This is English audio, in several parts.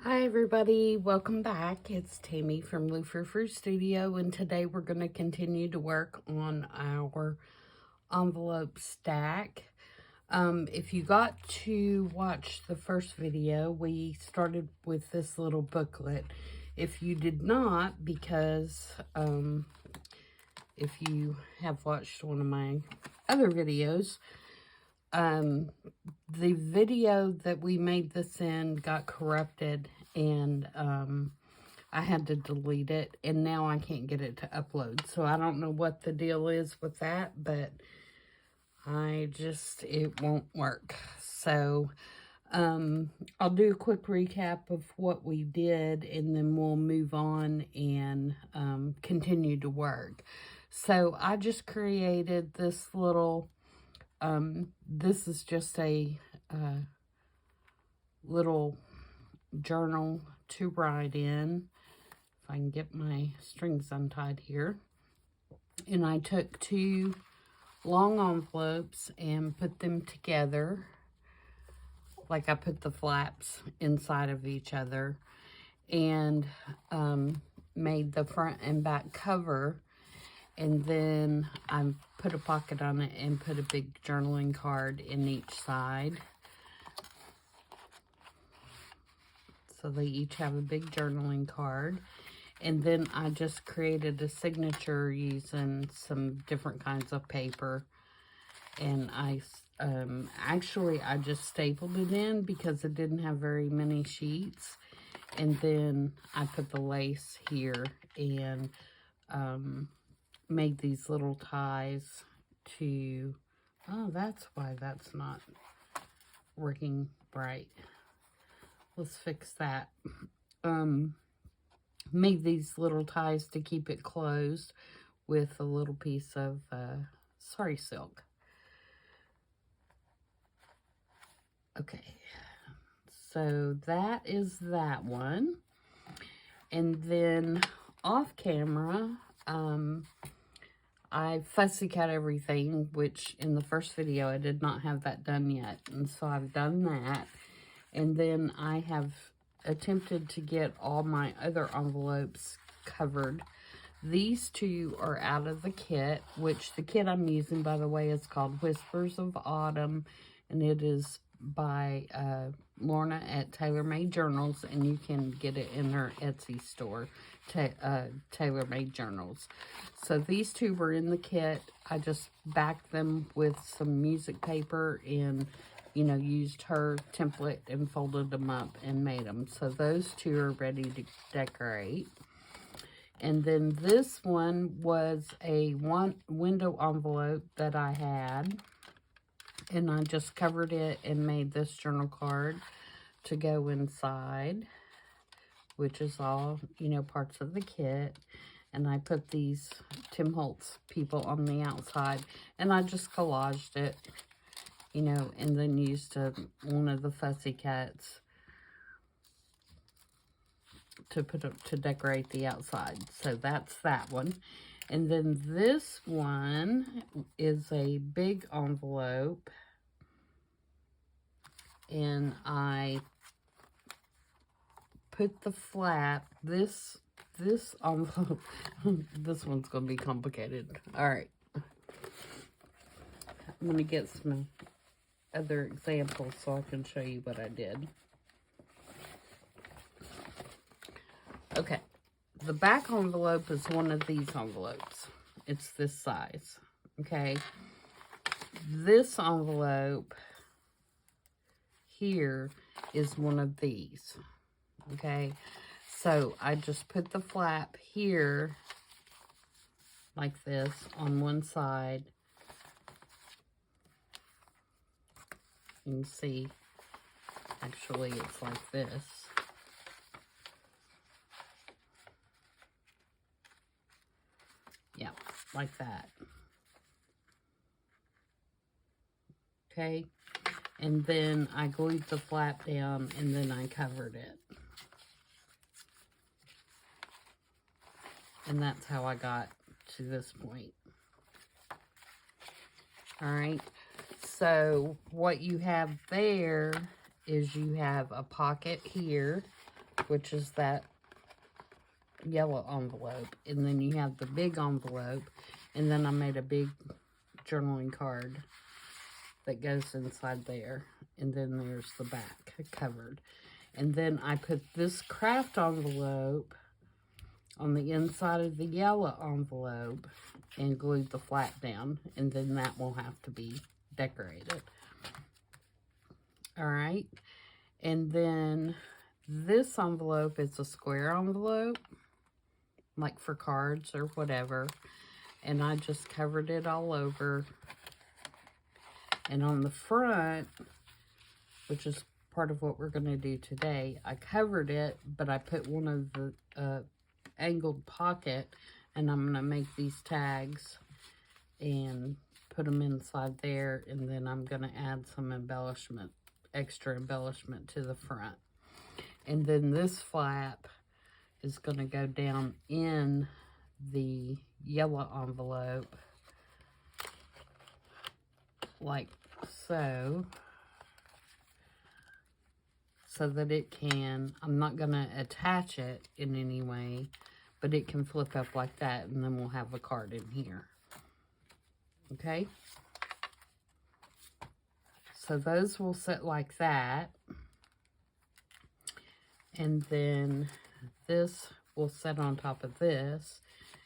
Hi everybody, welcome back. It's Tammy from Frou-frou Studio, and today we're going to continue to work on our envelope stack. If you got to watch the first video, we started with this little booklet. If you did not, because if you have watched one of my other videos, the video that we made this in got corrupted, and I had to delete it, and now I can't get it to upload. So I don't know what the deal is with that, but it won't work. So I'll do a quick recap of what we did, and then we'll move on and continue to work. So I just created this little this is just a little journal to write in. If I can get my strings untied here. And I took two long envelopes and put them together. Like I put the flaps inside of each other. And made the front and back cover. And then I put a pocket on it and put a big journaling card in each side. So they each have a big journaling card. And then I just created a signature using some different kinds of paper. And I just stapled it in because it didn't have very many sheets. And then I put the lace here and made these little ties to, oh, that's why that's not working right. Let's fix that. Made these little ties to keep it closed with a little piece of sari silk. Okay, so that is that one. And then off camera, I fussy cut everything, which in the first video I did not have that done yet. And so I've done that. And then I have attempted to get all my other envelopes covered. These two are out of the kit, which the kit I'm using, by the way, is called Whispers of Autumn. And it is by Lorna at taylormadejournals, and you can get it in her Etsy store, taylormadejournals. So these two were in the kit. I just backed them with some music paper and, you know, used her template and folded them up and made them. So those two are ready to decorate. And then this one was a window envelope that I had. And I just covered it and made this journal card to go inside, which is all, you know, parts of the kit. And I put these Tim Holtz people on the outside. And I just collaged it, you know, and then used one of the fussy cuts to put up to decorate the outside. So that's that one. And then this one is a big envelope, and I put the flap, this envelope, this one's going to be complicated. All right. I'm going to get some other examples so I can show you what I did. Okay. The back envelope is one of these envelopes. It's this size. Okay. This envelope here is one of these. Okay. So I just put the flap here like this on one side. You can see, actually, it's like this. Yeah, like that. Okay, and then I glued the flap down, and then I covered it. And that's how I got to this point. All right, so what you have there is you have a pocket here which is that yellow envelope. And then you have the big envelope. And then I made a big journaling card that goes inside there. And then there's the back covered. And then I put this craft envelope on the inside of the yellow envelope and glued the flap down. And then that will have to be decorated. Alright. And then this envelope is a square envelope, like for cards or whatever. And I just covered it all over. And on the front, which is part of what we're going to do today, I covered it, but I put one of the angled pocket, and I'm going to make these tags and put them inside there, and then I'm going to add some embellishment, extra embellishment to the front. And then this flap is going to go down in the yellow envelope like so, so that it can, I'm not going to attach it in any way, but it can flip up like that, and then we'll have a card in here. Okay? So those will sit like that. And then this will sit on top of this.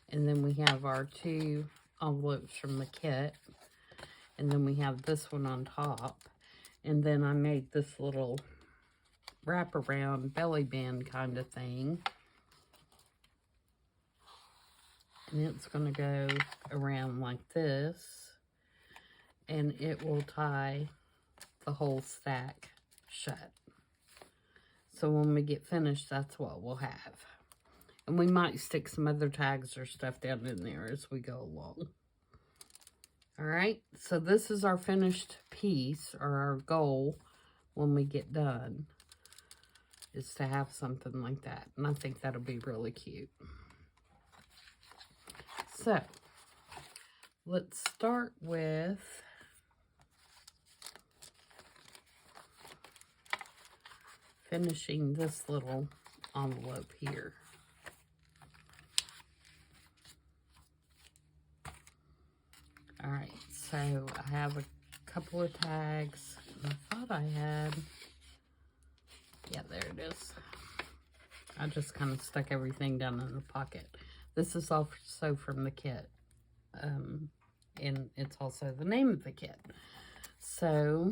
And then we have our two envelopes from the kit. And then we have this one on top. And then I made this little wraparound belly band kind of thing. And it's going to go around like this. And it will tie the whole stack shut. So when we get finished, that's what we'll have. And we might stick some other tags or stuff down in there as we go along. Alright, so this is our finished piece, or our goal when we get done, is to have something like that. And I think that'll be really cute. So, let's start with finishing this little envelope here. Alright, so I have a couple of tags. I thought I had, yeah, there it is. I just kind of stuck everything down in the pocket. This is also from the kit. And it's also the name of the kit. So,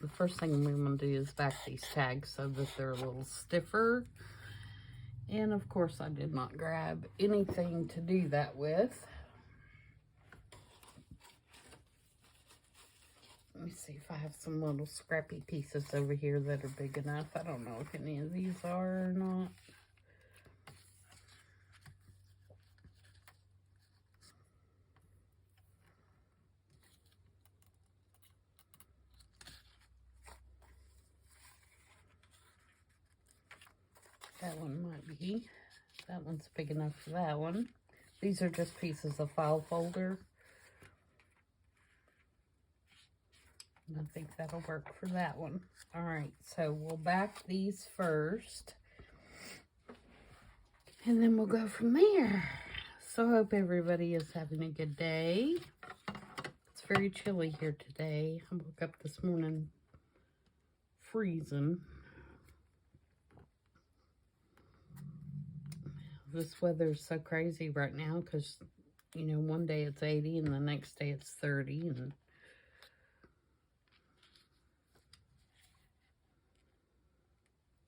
the first thing we're going to do is back these tags so that they're a little stiffer. And of course, I did not grab anything to do that with. Let me see if I have some little scrappy pieces over here that are big enough. I don't know if any of these are or not. That one might be. That one's big enough for that one. These are just pieces of file folder. And I think that'll work for that one. Alright, so we'll back these first. And then we'll go from there. So I hope everybody is having a good day. It's very chilly here today. I woke up this morning freezing. This weather is so crazy right now because, you know, one day it's 80 and the next day it's 30. And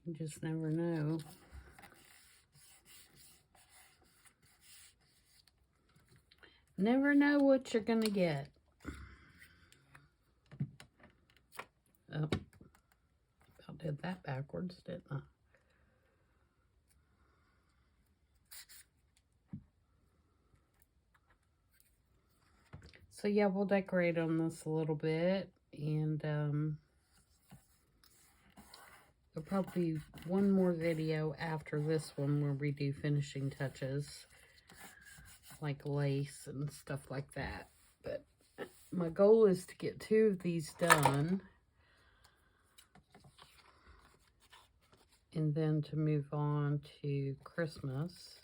you just never know. Never know what you're going to get. Oh, I did that backwards, didn't I? So yeah, we'll decorate on this a little bit, and there'll probably be one more video after this one where we do finishing touches, like lace and stuff like that. But my goal is to get 2 of these done, And then to move on to Christmas,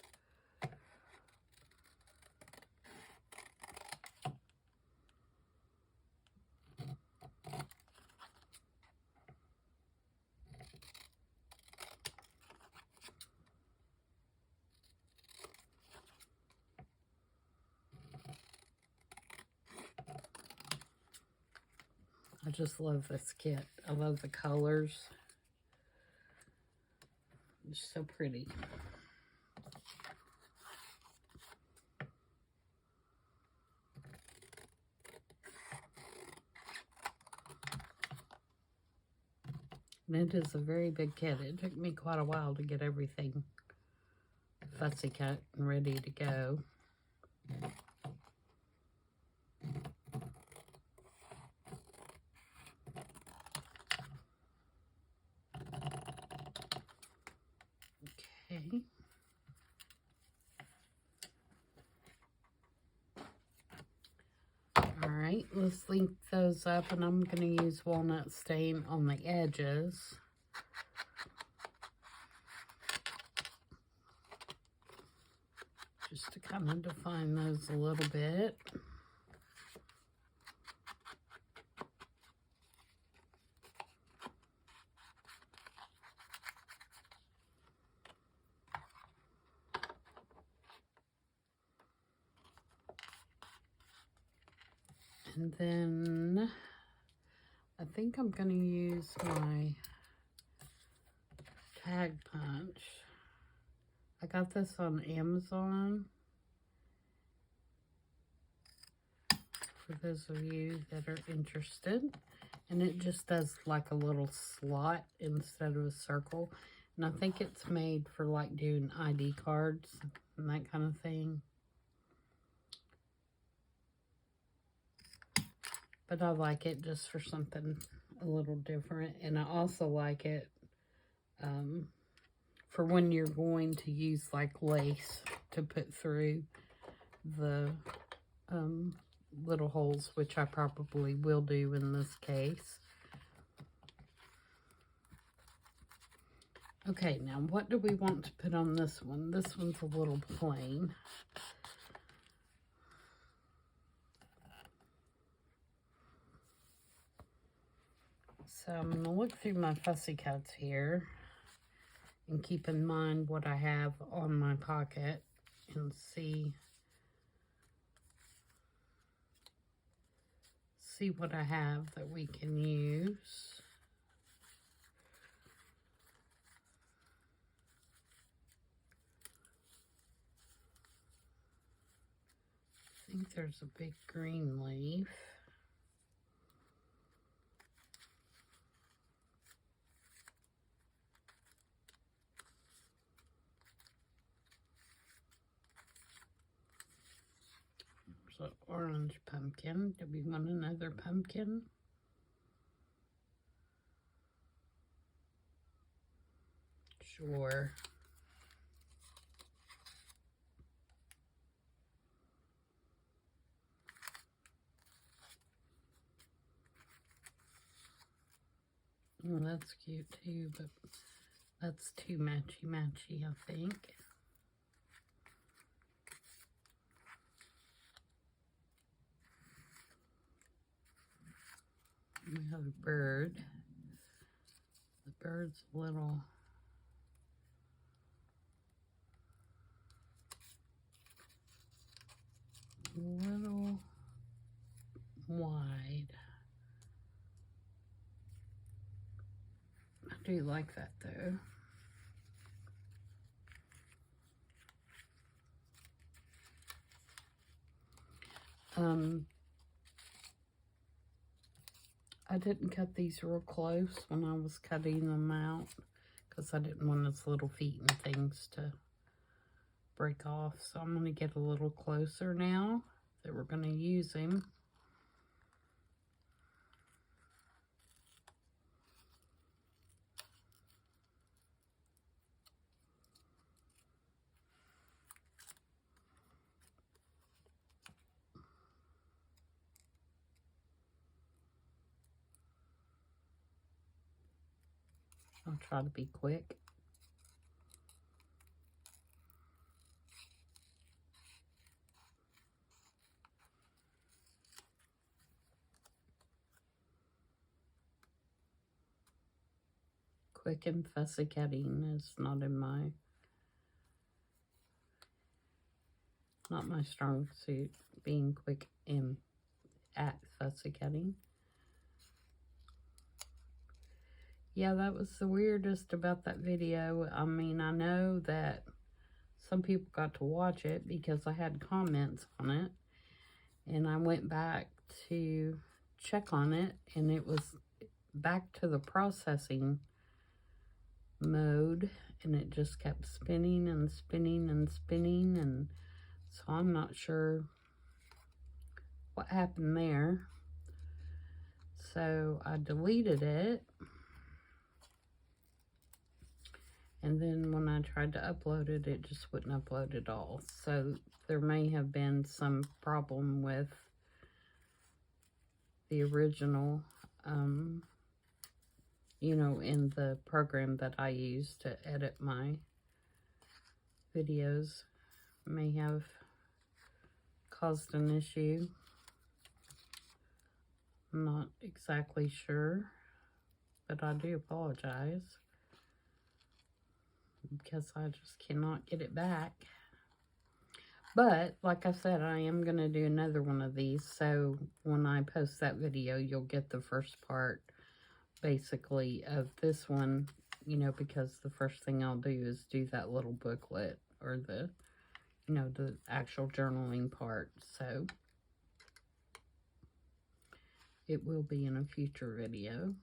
I just love this kit. I love the colors. It's so pretty. And it is a very big kit. It took me quite a while to get everything fussy cut and ready to go. Okay. Alright, let's link those up, and I'm going to use walnut stain on the edges. Just to kind of define those a little bit. And then I think I'm going to use my tag punch. I got this on Amazon. For those of you that are interested. And it just does like a little slot instead of a circle. And I think it's made for like doing ID cards and that kind of thing. But I like it just for something a little different. And I also like it for when you're going to use like lace to put through the little holes, which I probably will do in this case. Okay, now what do we want to put on this one? This one's a little plain. So I'm going to look through my fussy cuts here and keep in mind what I have on my pocket and see what I have that we can use. I think there's a big green leaf. There's an orange pumpkin. Do we want another pumpkin? Sure. Oh, that's cute too, but that's too matchy-matchy, I think. We have a bird. The bird's a little wide. I do like that though. I didn't cut these real close when I was cutting them out because I didn't want his little feet and things to break off. So I'm going to get a little closer now that we're going to use him. I'll try to be quick. Quick and fussy cutting is not my strong suit, being quick and at fussy cutting. Yeah, that was the weirdest about that video. I mean, I know that some people got to watch it because I had comments on it, and I went back to check on it, and it was back to the processing mode, and it just kept spinning and spinning and spinning, and so I'm not sure what happened there. So I deleted it, and then when I tried to upload it, it just wouldn't upload at all. So there may have been some problem with the original, you know, in the program that I use to edit my videos, may have caused an issue. I'm not exactly sure, but I do apologize because I just cannot get it back. But like I said, I am going to do another one of these, so when I post that video, you'll get the first part basically of this one, you know, because the first thing I'll do is do that little booklet, or the, you know, the actual journaling part. So it will be in a future video.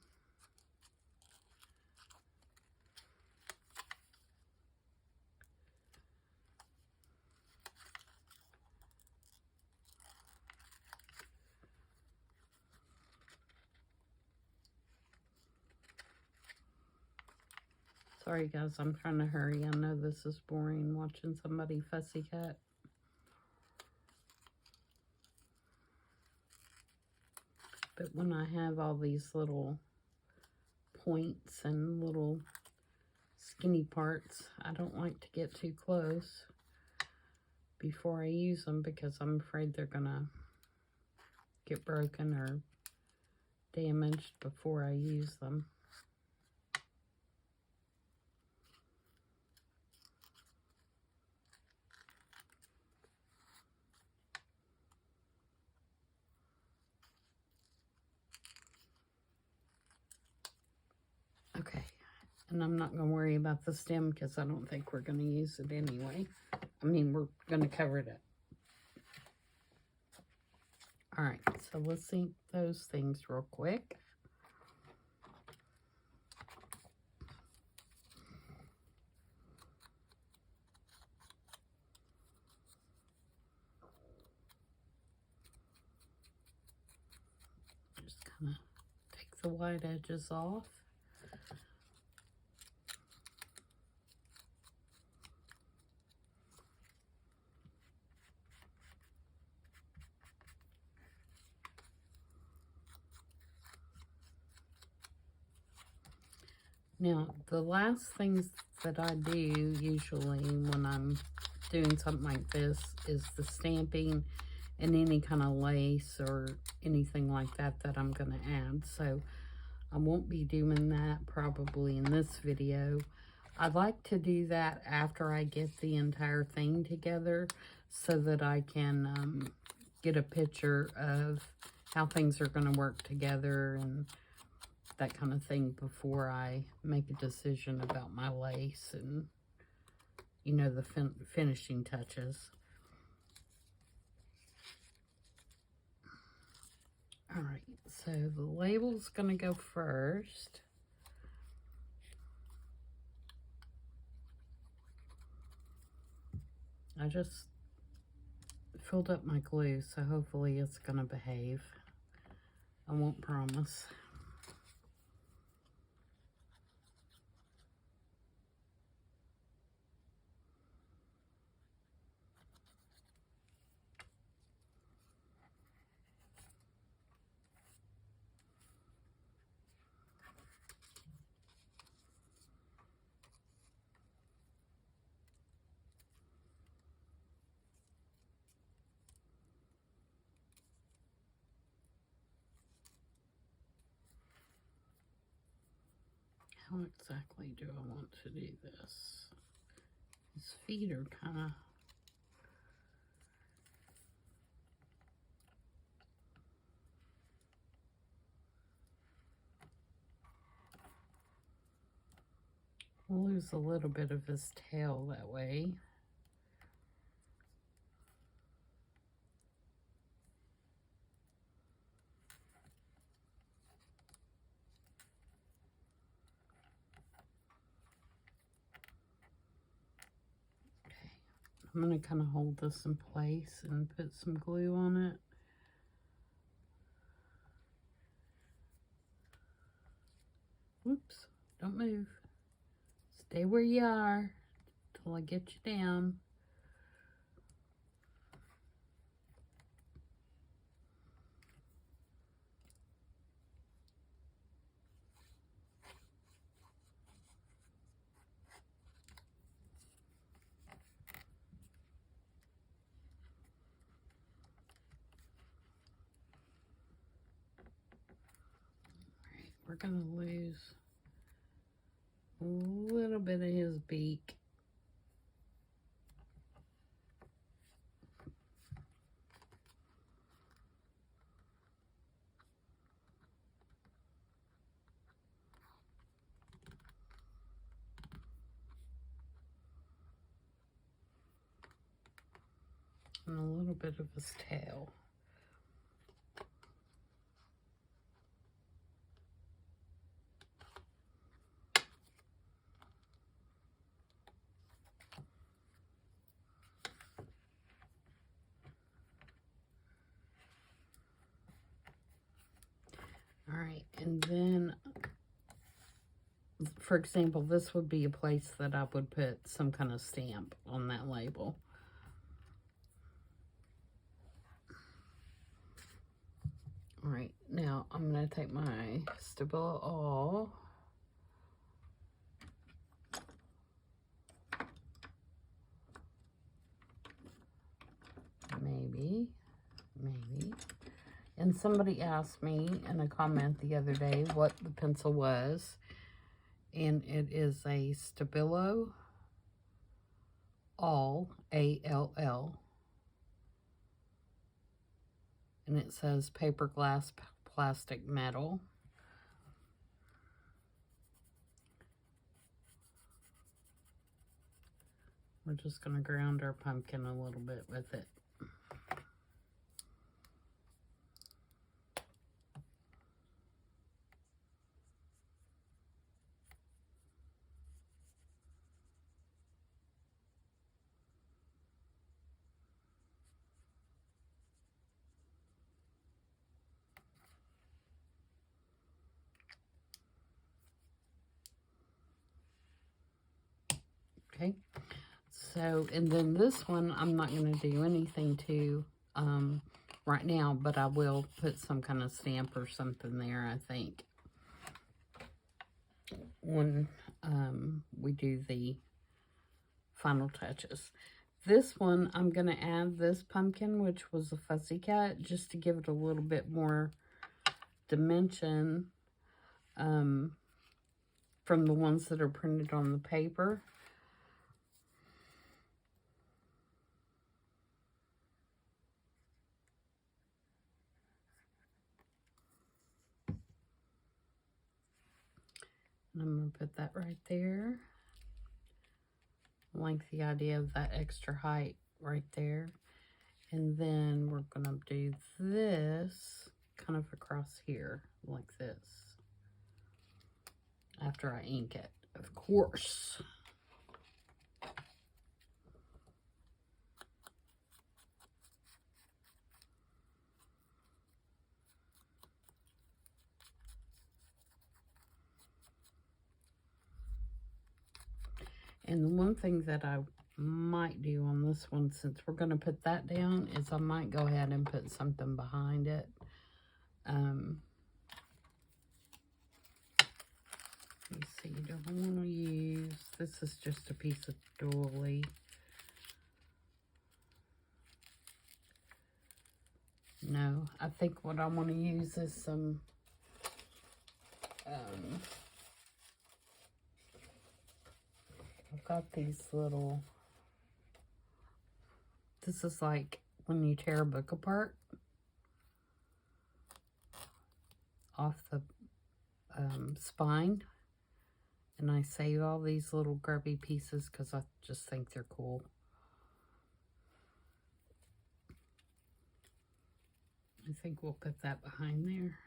Sorry guys, I'm trying to hurry. I know this is boring watching somebody fussy cut. But when I have all these little points and little skinny parts, I don't like to get too close before I use them, because I'm afraid they're gonna get broken or damaged before I use them. Okay, and I'm not going to worry about the stem because I don't think we're going to use it anyway. I mean, we're going to cover it up. All right, so let's ink those things real quick. Just kind of take the white edges off. Now, the last things that I do usually when I'm doing something like this is the stamping and any kind of lace or anything like that that I'm going to add. So I won't be doing that probably in this video. I'd like to do that after I get the entire thing together so that I can get a picture of how things are going to work together and that kind of thing before I make a decision about my lace and, you know, the finishing touches. All right, so the label's going to go first. I just filled up my glue, so hopefully it's going to behave. I won't promise. how exactly do I want to do this? His feet are kind of... We'll lose a little bit of his tail that way. Okay, I'm going to kind of hold this in place and put some glue on it. Whoops, don't move. Stay where you are till I get you down. Alright, we're going to lose a little bit of his beak. And a little bit of his tail. Alright, and then, for example, this would be a place that I would put some kind of stamp on that label. Alright, now I'm going to take my Stabilo All. Maybe. And somebody asked me in a comment the other day what the pencil was. And it is a Stabilo All, A-L-L. And it says paper, glass, plastic, metal. We're just going to ground our pumpkin a little bit with it. Okay, so, and then this one, I'm not going to do anything to right now, but I will put some kind of stamp or something there, I think, when we do the final touches. This one, I'm going to add this pumpkin, which was a fuzzy cut, just to give it a little bit more dimension from the ones that are printed on the paper. And I'm going to put that right there. I like the idea of that extra height right there. And then we're going to do this kind of across here, like this. After I ink it, of course. And the one thing that I might do on this one, since we're going to put that down, is I might go ahead and put something behind it. Let me see, do I want to use, this is just a piece of doily. No, I think what I want to use is some got these little, this is like when you tear a book apart off the spine. And I save all these little grubby pieces because I just think they're cool. I think we'll put that behind there.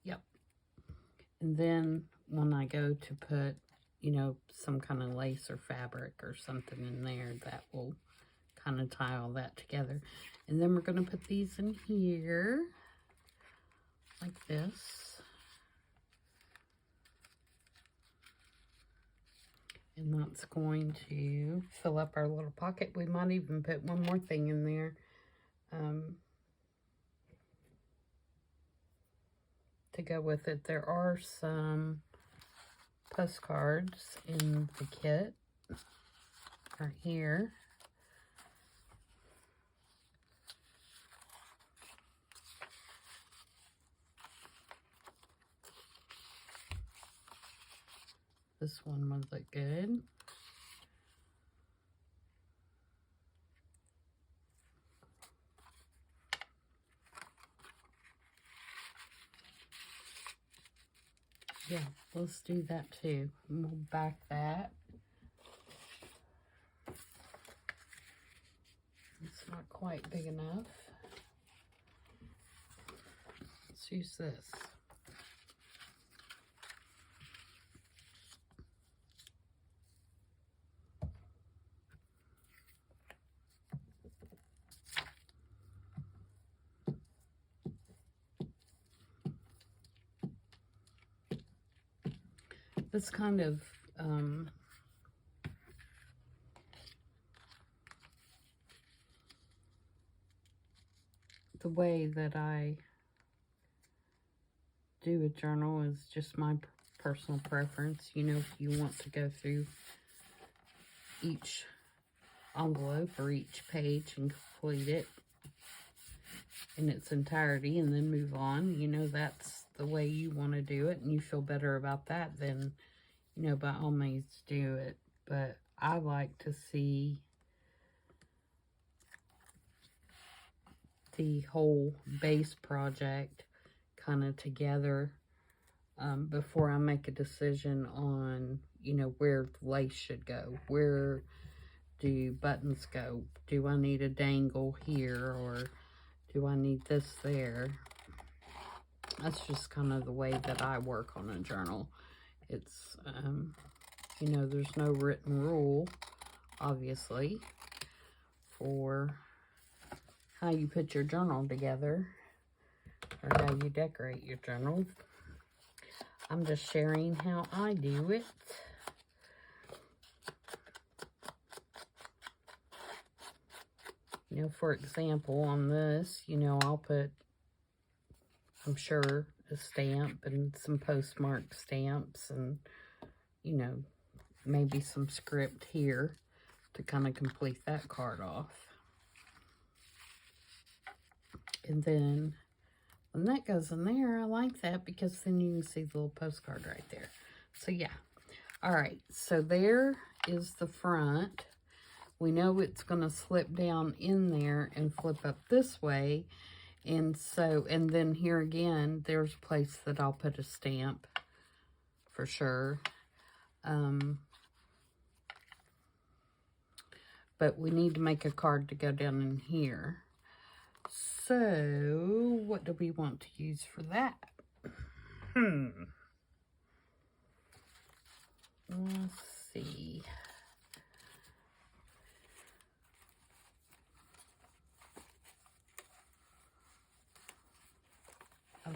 Yep. And then when I go to put, you know, some kind of lace or fabric or something in there, that will kind of tie all that together. And then we're going to put these in here like this. And that's going to fill up our little pocket. We might even put one more thing in there. To go with it. There are some postcards in the kit right here. This one would look good. Yeah, let's do that too. And we'll back that. It's not quite big enough. Let's use this. This kind of the way that I do a journal is just my personal preference. You know, if you want to go through each envelope or each page and complete it in its entirety and then move on, you know, that's the way you want to do it and you feel better about that, then, you know, by all means do it. But I like to see the whole base project kind of together before I make a decision on, you know, where the lace should go. Where do buttons go? Do I need a dangle here, or do I need this there? That's just kind of the way that I work on a journal. It's, you know, there's no written rule, obviously, for how you put your journal together or how you decorate your journal. I'm just sharing how I do it. You know, for example, on this, you know, I'll put, I'm sure, a stamp and some postmark stamps and, you know, maybe some script here to kind of complete that card off. And then when that goes in there, I like that because then you can see the little postcard right there. So yeah. All right. So there is the front. We know it's going to slip down in there and flip up this way. And so, and then here again, there's a place that I'll put a stamp for sure. But we need to make a card to go down in here. So, what do we want to use for that? Let's see.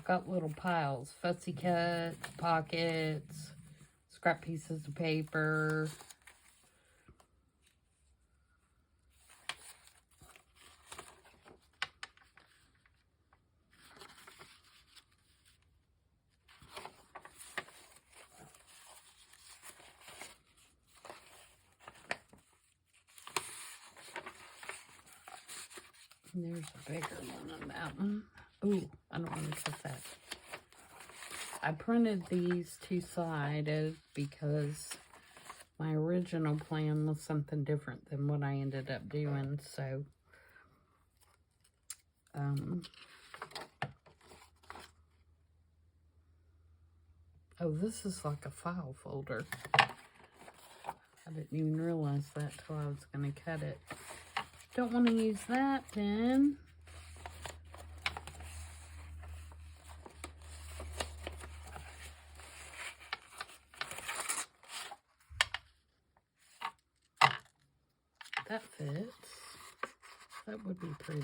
I've got little piles, fussy cuts, pockets, scrap pieces of paper. And there's a bigger one on that one. Ooh, I don't want to cut that. I printed these two-sided because my original plan was something different than what I ended up doing, so oh, this is like a file folder. I didn't even realize that till I was going to cut it. Don't want to use that then. That fits. That would be pretty.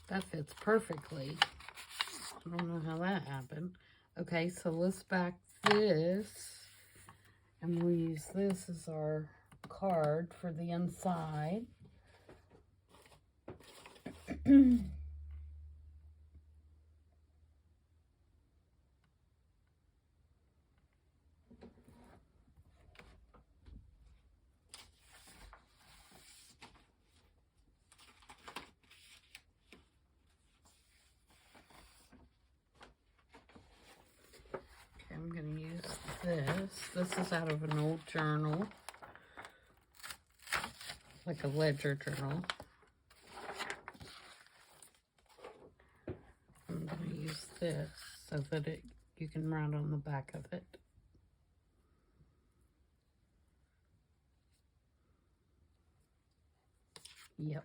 That fits perfectly. I don't know how that happened. Okay, so let's back this. And we'll use this as our card for the inside. I'm going to use this. This is out of an old journal, like a ledger journal. I'm going to use this so that you can write on the back of it. Yep.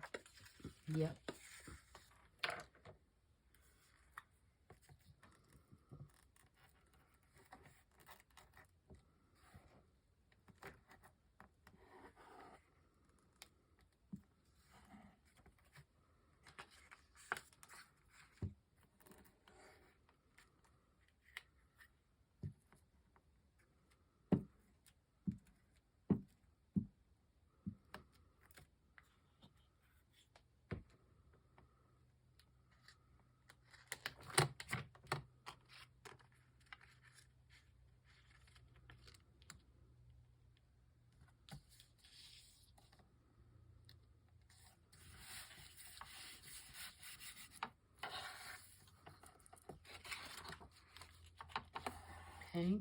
Okay.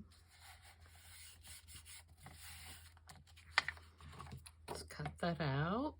Let's cut that out.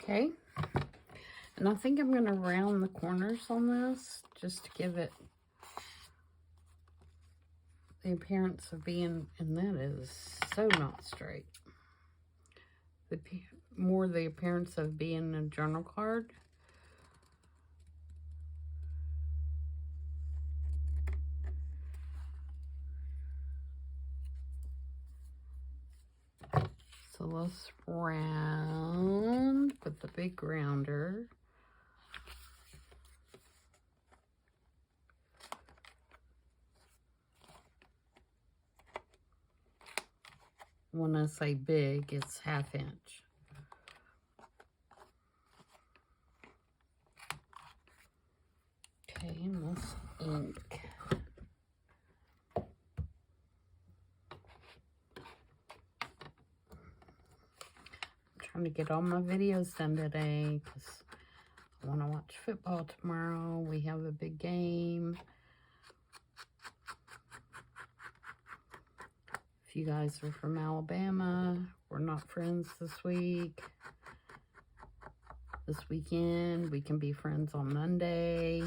Okay, and I think I'm going to round the corners on this just to give it the appearance of being, and that is so not straight. More the appearance of being a journal card. So let's round with the big rounder. When I say big, it's 1/2 inch. Okay, and let's ink. Trying to get all my videos done today because want to watch football tomorrow. We have a big game. If you guys are from Alabama, we're not friends this week. This weekend, we can be friends on Monday.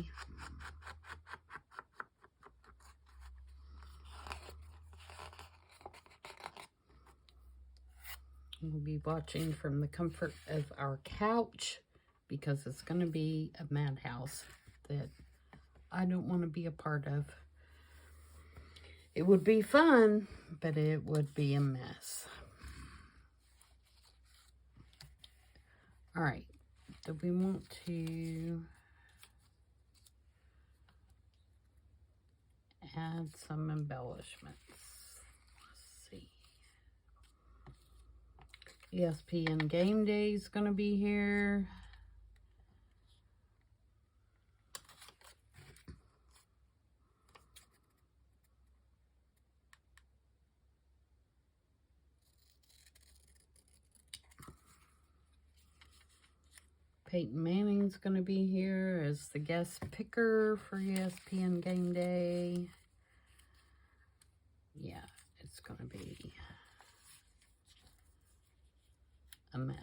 We'll be watching from the comfort of our couch because it's going to be a madhouse that I don't want to be a part of. It would be fun, but it would be a mess. All right. Do we want to add some embellishments? Let's see. ESPN Game Day is going to be here. Peyton Manning's going to be here as the guest picker for ESPN Game Day. Yeah, it's going to be a mess.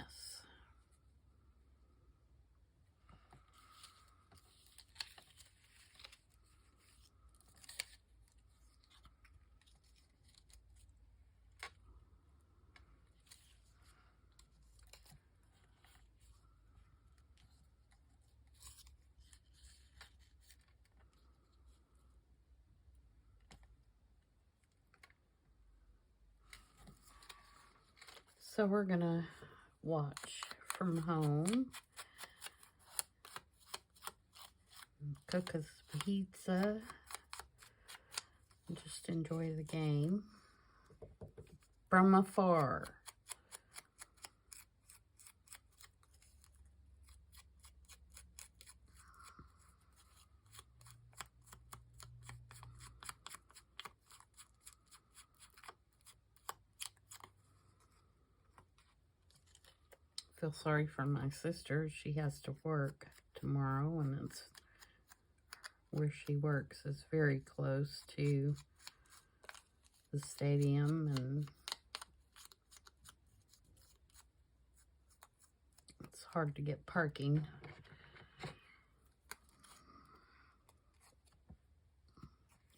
So we're going to watch from home. Cook us pizza. And just enjoy the game from afar. Feel sorry for my sister. She has to work tomorrow, and it's where she works is very close to the stadium, and it's hard to get parking.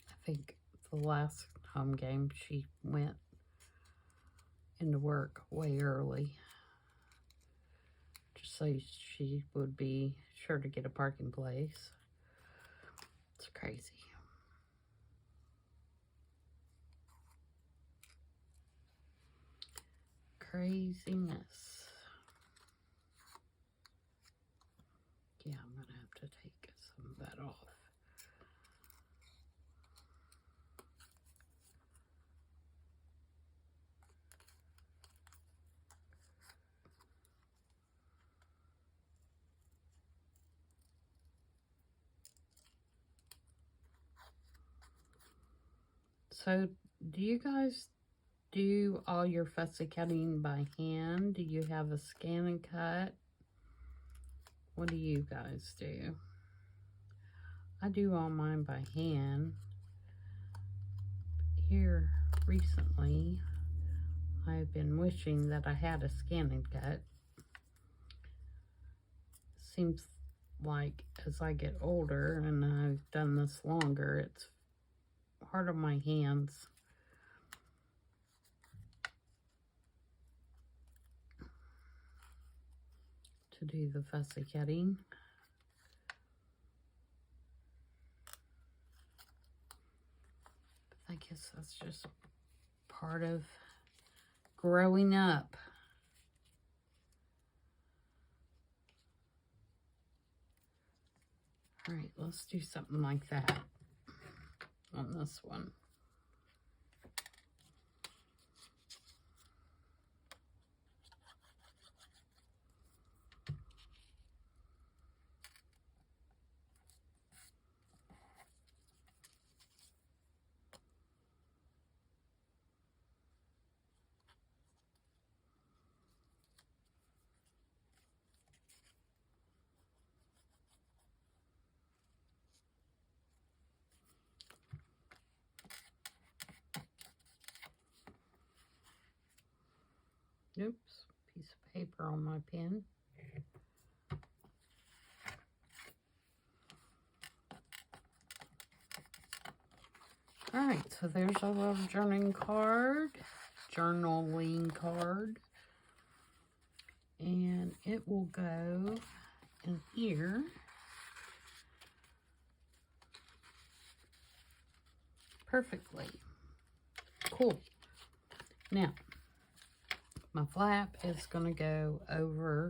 I think the last home game she went into work way early, just so she would be sure to get a parking place. It's crazy. Craziness. Yeah, I'm going to have to take some of that off. So, do you guys do all your fussy cutting by hand? Do you have a scan and cut? What do you guys do? I do all mine by hand. Here recently, I've been wishing that I had a scan and cut. Seems like as I get older and I've done this longer, it's hard on my hands. To do the fussy cutting. But I guess that's just part of growing up. All right, let's do something like that on this one. Oops, piece of paper on my pen. Alright, so there's our love journaling card. And it will go in here. Perfectly. Cool. Now, my flap is going to go over